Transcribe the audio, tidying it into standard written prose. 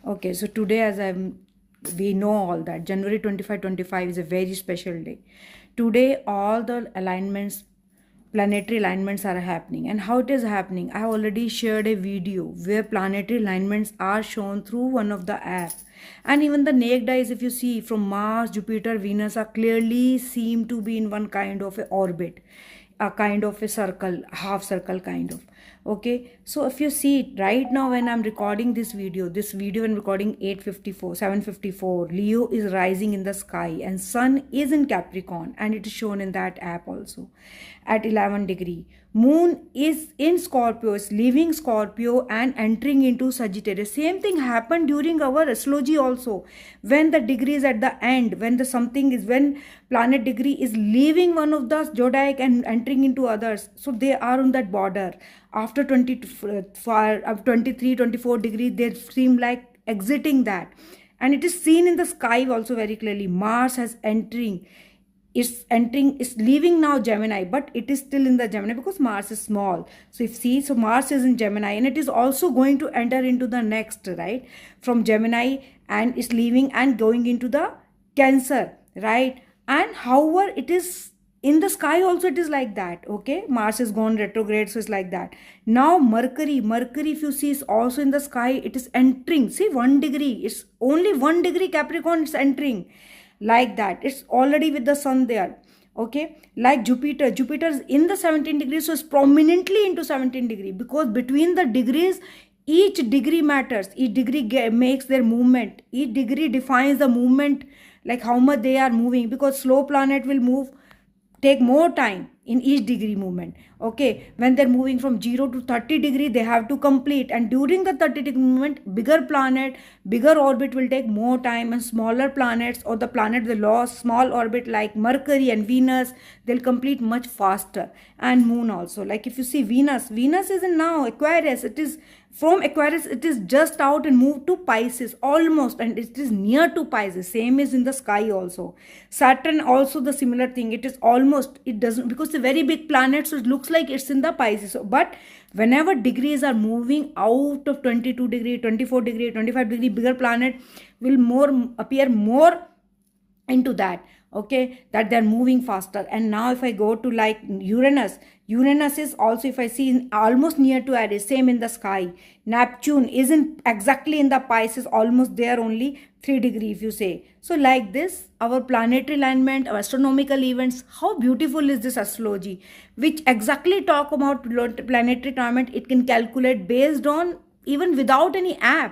Okay, so today, we know all that January 25 is a very special day. Today, all the alignments, planetary alignments are happening. And how it is happening, I have already shared a video where planetary alignments are shown through one of the apps. And even the naked eyes, if you see from Mars, Jupiter, Venus are clearly seem to be in one kind of a orbit, a kind of a circle, half circle kind of. Okay, so if you see it right now, when I'm recording this video I'm recording 8:54, 7:54, Leo is rising in the sky and sun is in Capricorn, and it is shown in that app also at 11 degree. Moon is in Scorpio, is leaving Scorpio and entering into Sagittarius. Same thing happened during our astrology also. When the degree is at the end, when planet degree is leaving one of the zodiac and entering into others, so they are on that border. After 23, 24 degrees, they seem like exiting that. And it is seen in the sky also very clearly. Mars has is leaving now Gemini, but it is still in the Gemini because Mars is small. So if see, so Mars is in Gemini and it is also going to enter into the next, right, from Gemini, and is leaving and going into the Cancer, right? And however, it is in the sky also, it is like that. Okay, Mars is gone retrograde, so it's like that. Now Mercury, if you see, is also in the sky. It is entering, see, 1 degree, it's only 1 degree Capricorn, it's entering like that. It's already with the sun there. Okay, like Jupiter is in the 17 degrees, so it's prominently into 17 degree, because between the degrees, each degree matters. Each degree makes their movement. Each degree defines the movement, like how much they are moving, because slow planet will move, take more time in each degree movement. Okay, when they're moving from 0 to 30 degree, they have to complete, and during the 30 degree movement, bigger planet, bigger orbit will take more time, and smaller planets, or the planet with lost small orbit like Mercury and Venus, they'll complete much faster. And moon also, like if you see Venus is in now Aquarius. It is from Aquarius, it is just out and moved to Pisces almost, and it is near to Pisces. Same is in the sky also. Saturn also the similar thing. It is almost, it doesn't, because it's a very big planet, so it looks like it's in the Pisces. But whenever degrees are moving out of 22 degree, 24 degree, 25 degree, bigger planet will more appear more into that. Okay, that they're moving faster. And now if I go to like Uranus is also, if I see, in almost near to Aries, same in the sky. Neptune isn't exactly in the Pisces, almost there, only 3 degree if you say. So like this, our planetary alignment, our astronomical events, how beautiful is this astrology, which exactly talk about planetary alignment. It can calculate based on, even without any app.